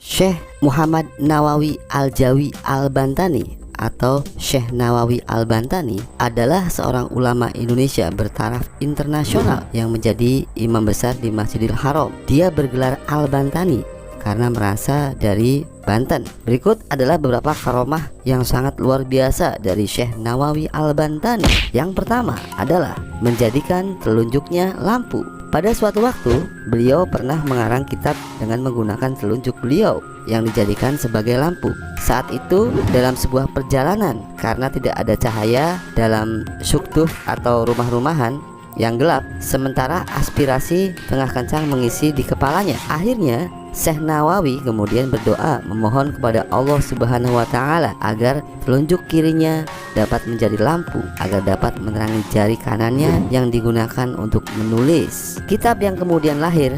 Syekh Muhammad Nawawi Al-Jawi Al-Bantani atau Syekh Nawawi Al-Bantani adalah seorang ulama Indonesia bertaraf internasional yang menjadi imam besar di Masjidil Haram. Dia bergelar Al-Bantani karena merasa dari Banten. Berikut adalah beberapa karomah yang sangat luar biasa dari Syekh Nawawi Al-Bantani. Yang pertama adalah menjadikan telunjuknya lampu. Pada suatu waktu, beliau pernah mengarang kitab dengan menggunakan telunjuk beliau yang dijadikan sebagai lampu. Saat itu dalam sebuah perjalanan, karena tidak ada cahaya dalam syukduf atau rumah-rumahan yang gelap, sementara aspirasi tengah kencang mengisi di kepalanya. Akhirnya Syekh Nawawi kemudian berdoa memohon kepada Allah Subhanahu wa Ta'ala agar telunjuk kirinya dapat menjadi lampu, agar dapat menerangi jari kanannya yang digunakan untuk menulis. Kitab yang kemudian lahir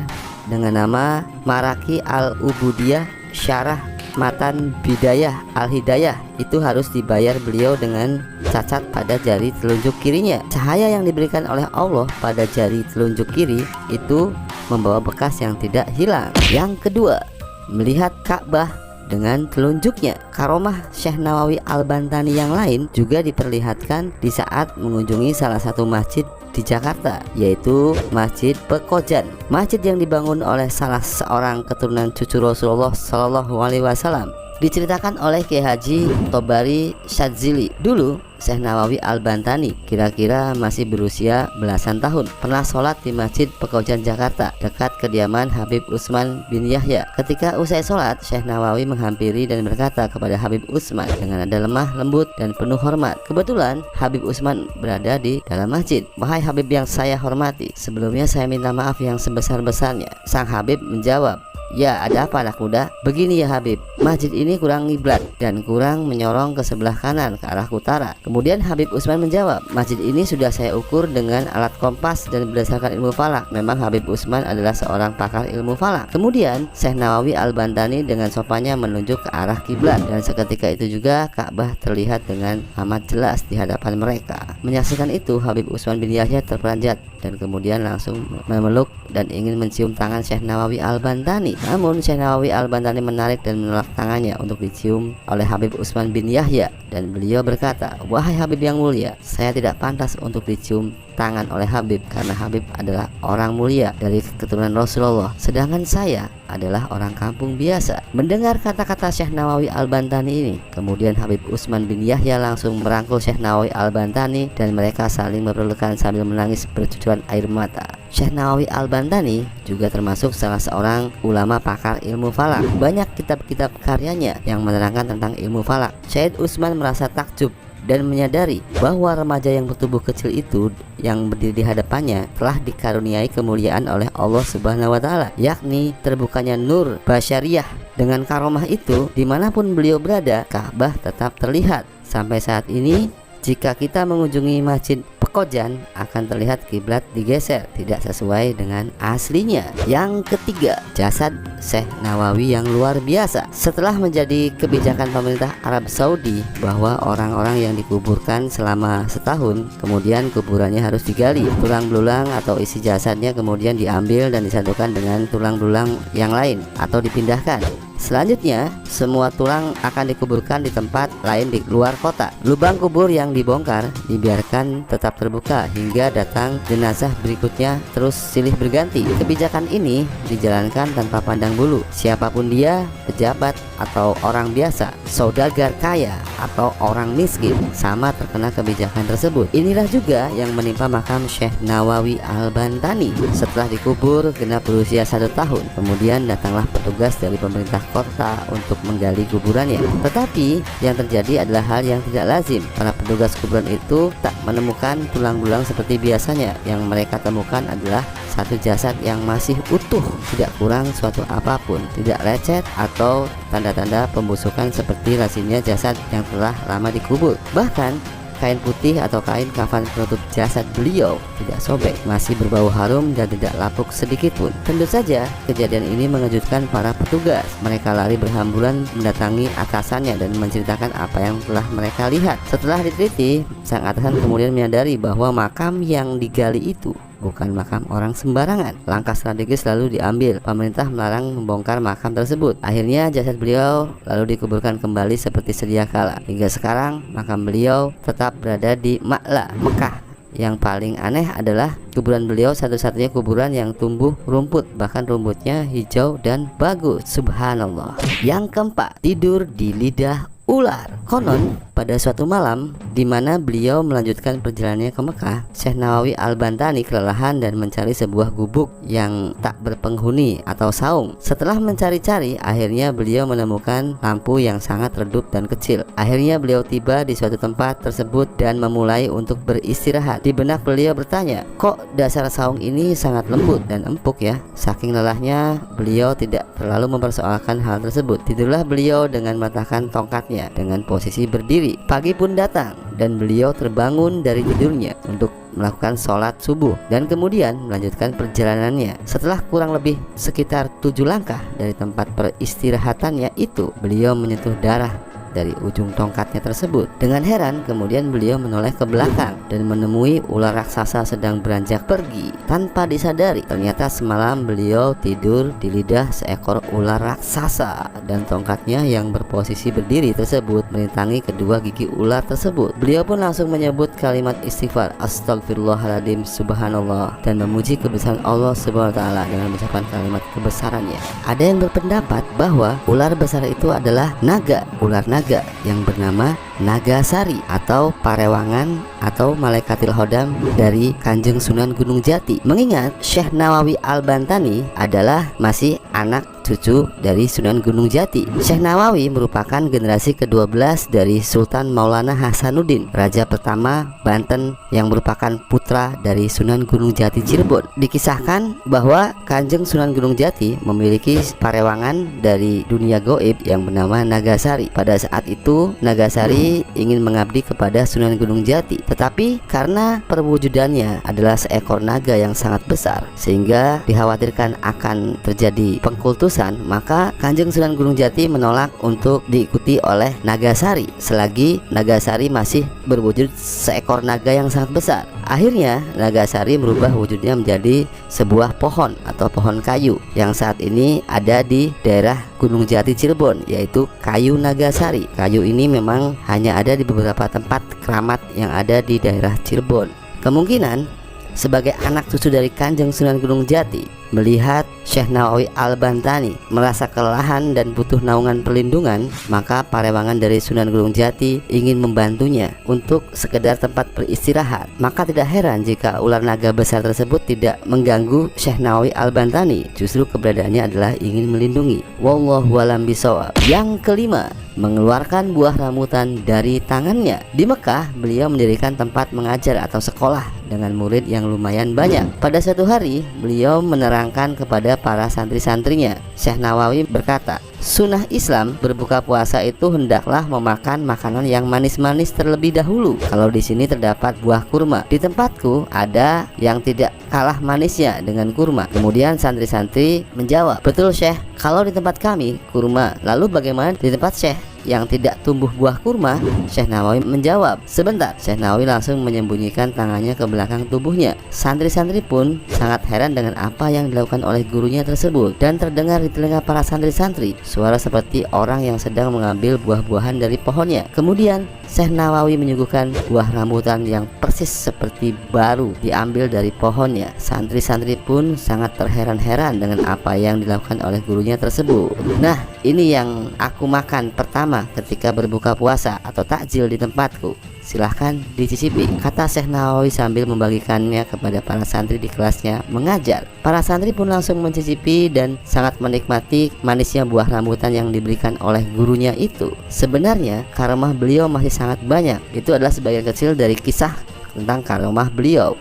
dengan nama Maraki Al-Ubudiyah Syarah Matan Bidayah Al-Hidayah itu harus dibayar beliau dengan cacat pada jari telunjuk kirinya. Cahaya yang diberikan oleh Allah pada jari telunjuk kiri itu membawa bekas yang tidak hilang. Yang kedua, melihat Ka'bah dengan telunjuknya. Karomah Syekh Nawawi Al-Bantani yang lain juga diperlihatkan di saat mengunjungi salah satu masjid di Jakarta, yaitu Masjid Pekojan. Masjid yang dibangun oleh salah seorang keturunan cucu Rasulullah Shallallahu Alaihi Wasallam. Diceritakan oleh Kiai Haji Tobari Syadzili. Dulu Syekh Nawawi Al-Bantani kira-kira masih berusia belasan tahun, pernah sholat di Masjid Pekojan Jakarta dekat kediaman Habib Utsman bin Yahya. Ketika usai sholat, Syekh Nawawi menghampiri dan berkata kepada Habib Utsman dengan nada lemah lembut dan penuh hormat. Kebetulan Habib Utsman berada di dalam masjid. "Wahai Habib yang saya hormati, sebelumnya saya minta maaf yang sebesar-besarnya." Sang Habib menjawab, "Ya, ada apa anak muda?" "Begini ya Habib, masjid ini kurang ngiblat dan kurang menyorong ke sebelah kanan ke arah utara." Kemudian Habib Utsman menjawab, "Masjid ini sudah saya ukur dengan alat kompas dan berdasarkan ilmu falak." Memang Habib Utsman adalah seorang pakar ilmu falak. Kemudian Syekh Nawawi Al-Bantani dengan sopannya menunjuk ke arah kiblat, dan seketika itu juga Ka'bah terlihat dengan amat jelas di hadapan mereka. Menyaksikan itu, Habib Utsman bin Yahya terperanjat dan kemudian langsung memeluk dan ingin mencium tangan Syekh Nawawi Al-Bantani. Namun Syekh Nawawi Al-Bantani menarik dan menolak tangannya untuk dicium oleh Habib Utsman bin Yahya, dan beliau berkata, "Wahai Habib yang mulia, saya tidak pantas untuk dicium tangan oleh Habib karena Habib adalah orang mulia dari keturunan Rasulullah, sedangkan saya adalah orang kampung biasa." Mendengar kata-kata Syekh Nawawi Al-Bantani ini, kemudian Habib Utsman bin Yahya langsung merangkul Syekh Nawawi Al-Bantani dan mereka saling berpelukan sambil menangis bercucuran air mata. Syekh Nawawi Al-Bantani juga termasuk salah seorang ulama pakar ilmu falak. Banyak kitab-kitab karyanya yang menerangkan tentang ilmu falak. Syekh Utsman merasa takjub dan menyadari bahwa remaja yang bertubuh kecil itu yang berdiri di hadapannya telah dikaruniai kemuliaan oleh Allah Subhanahu wa Ta'ala, yakni terbukanya nur basyariyah. Dengan karomah itu, dimanapun beliau berada, Ka'bah tetap terlihat. Sampai saat ini, jika kita mengunjungi Masjid Pekojan, akan terlihat kiblat digeser, tidak sesuai dengan aslinya. Yang ketiga, jasad Syekh Nawawi yang luar biasa. Setelah menjadi kebijakan pemerintah Arab Saudi bahwa orang-orang yang dikuburkan selama setahun, kemudian kuburannya harus digali, tulang belulang atau isi jasadnya kemudian diambil dan disatukan dengan tulang belulang yang lain atau dipindahkan. Selanjutnya, semua tulang akan dikuburkan di tempat lain di luar kota. Lubang kubur yang dibongkar dibiarkan tetap terbuka hingga datang jenazah berikutnya, terus silih berganti. Kebijakan ini dijalankan tanpa pandang bulu. Siapapun dia, pejabat atau orang biasa, saudagar kaya atau orang miskin, sama terkena kebijakan tersebut. Inilah juga yang menimpa makam Syekh Nawawi Al-Bantani. Setelah dikubur genap berusia 1 tahun, kemudian datanglah petugas dari pemerintah kota untuk menggali kuburannya. Tetapi yang terjadi adalah hal yang tidak lazim. Para petugas kuburan itu tak menemukan tulang belulang seperti biasanya. Yang mereka temukan adalah satu jasad yang masih utuh, tidak kurang suatu apapun, tidak lecet atau tanda-tanda pembusukan seperti lazimnya jasad yang telah lama dikubur. Bahkan kain putih atau kain kafan penutup jasad beliau tidak sobek, masih berbau harum dan tidak lapuk sedikit pun. Tentu saja kejadian ini mengejutkan para petugas. Mereka lari berhamburan mendatangi atasannya dan menceritakan apa yang telah mereka lihat. Setelah diteliti, sang atasan kemudian menyadari bahwa makam yang digali itu bukan makam orang sembarangan. Langkah strategis lalu diambil. Pemerintah melarang membongkar makam tersebut. Akhirnya jasad beliau lalu dikuburkan kembali seperti sedia kala. Hingga sekarang makam beliau tetap berada di Ma'la, Mekah. Yang paling aneh adalah kuburan beliau satu-satunya kuburan yang tumbuh rumput, bahkan rumputnya hijau dan bagus. Subhanallah. Yang keempat, tidur di lidah ular. Konon pada suatu malam di mana beliau melanjutkan perjalanannya ke Mekah, Syekh Nawawi Al-Bantani kelelahan dan mencari sebuah gubuk yang tak berpenghuni atau saung. Setelah mencari-cari, akhirnya beliau menemukan lampu yang sangat redup dan kecil. Akhirnya beliau tiba di suatu tempat tersebut dan memulai untuk beristirahat. Di benak beliau bertanya, kok dasar saung ini sangat lembut dan empuk ya? Saking lelahnya, beliau tidak terlalu mempersoalkan hal tersebut. Tidurlah beliau dengan mematahkan tongkatnya dengan posisi berdiri. Pagi pun datang dan beliau terbangun dari tidurnya untuk melakukan sholat subuh dan kemudian melanjutkan perjalanannya. Setelah kurang lebih sekitar 7 langkah dari tempat peristirahatannya itu, beliau menyentuh darah dari ujung tongkatnya tersebut. Dengan heran kemudian beliau menoleh ke belakang dan menemui ular raksasa sedang beranjak pergi. Tanpa disadari, ternyata semalam beliau tidur di lidah seekor ular raksasa dan tongkatnya yang berposisi berdiri tersebut merintangi kedua gigi ular tersebut. Beliau pun langsung menyebut kalimat istighfar, astagfirullahaladzim, subhanallah, dan memuji kebesaran Allah subhanahu wa ta'ala dengan mengucapkan kalimat kebesarannya. Ada yang berpendapat bahwa ular besar itu adalah naga, ular naga yang bernama Nagasari atau Parewangan atau Malaikatil Hodam dari Kanjeng Sunan Gunung Jati. Mengingat Syekh Nawawi Al-Bantani adalah masih anak cucu dari Sunan Gunung Jati. Syekh Nawawi merupakan generasi ke-12 dari Sultan Maulana Hasanuddin, raja pertama Banten yang merupakan putra dari Sunan Gunung Jati Cirebon. Dikisahkan bahwa Kanjeng Sunan Gunung Jati memiliki parewangan dari dunia goib yang bernama Nagasari. Pada saat itu Nagasari ingin mengabdi kepada Sunan Gunung Jati, tetapi karena perwujudannya adalah seekor naga yang sangat besar sehingga dikhawatirkan akan terjadi pengkultusan, maka Kanjeng Sunan Gunung Jati menolak untuk diikuti oleh Nagasari selagi Nagasari masih berwujud seekor naga yang sangat besar. Akhirnya Nagasari merubah wujudnya menjadi sebuah pohon atau pohon kayu yang saat ini ada di daerah Gunung Jati Cirebon, yaitu kayu Nagasari. Kayu ini memang hanya ada di beberapa tempat keramat yang ada di daerah Cirebon. Kemungkinan sebagai anak cucu dari Kanjeng Sunan Gunung Jati, melihat Syekh Nawawi Al-Bantani merasa kelelahan dan butuh naungan perlindungan, maka parewangan dari Sunan Gunung Jati ingin membantunya untuk sekedar tempat beristirahat. Maka tidak heran jika ular naga besar tersebut tidak mengganggu Syekh Nawawi Al-Bantani, justru keberadaannya adalah ingin melindungi. Wallahu a'lam bishawab. Yang kelima, mengeluarkan buah rambutan dari tangannya. Di Mekah, beliau mendirikan tempat mengajar atau sekolah dengan murid yang lumayan banyak. Pada suatu hari, beliau menerangkan kepada para santri-santrinya. Syekh Nawawi berkata, sunnah Islam berbuka puasa itu hendaklah memakan makanan yang manis-manis terlebih dahulu. Kalau di sini terdapat buah kurma, di tempatku ada yang tidak kalah manisnya dengan kurma. Kemudian santri-santri menjawab, betul Syekh, kalau di tempat kami kurma. Lalu bagaimana di tempat Syekh yang tidak tumbuh buah kurma? Syekh Nawawi menjawab, sebentar. Syekh Nawawi langsung menyembunyikan tangannya ke belakang tubuhnya. Santri-santri pun sangat heran dengan apa yang dilakukan oleh gurunya tersebut, dan terdengar di telinga para santri-santri suara seperti orang yang sedang mengambil buah-buahan dari pohonnya. Kemudian Syekh Nawawi menyuguhkan buah rambutan yang persis seperti baru diambil dari pohonnya. Santri-santri pun sangat terheran-heran dengan apa yang dilakukan oleh gurunya tersebut. Nah, ini yang aku makan pertama ketika berbuka puasa atau takjil di tempatku. Silahkan dicicipi, kata Syekh Nawawi sambil membagikannya kepada para santri di kelasnya mengajar. Para santri pun langsung mencicipi dan sangat menikmati manisnya buah rambutan yang diberikan oleh gurunya itu. Sebenarnya karomah beliau masih sangat banyak. Itu adalah sebagian kecil dari kisah tentang karomah beliau.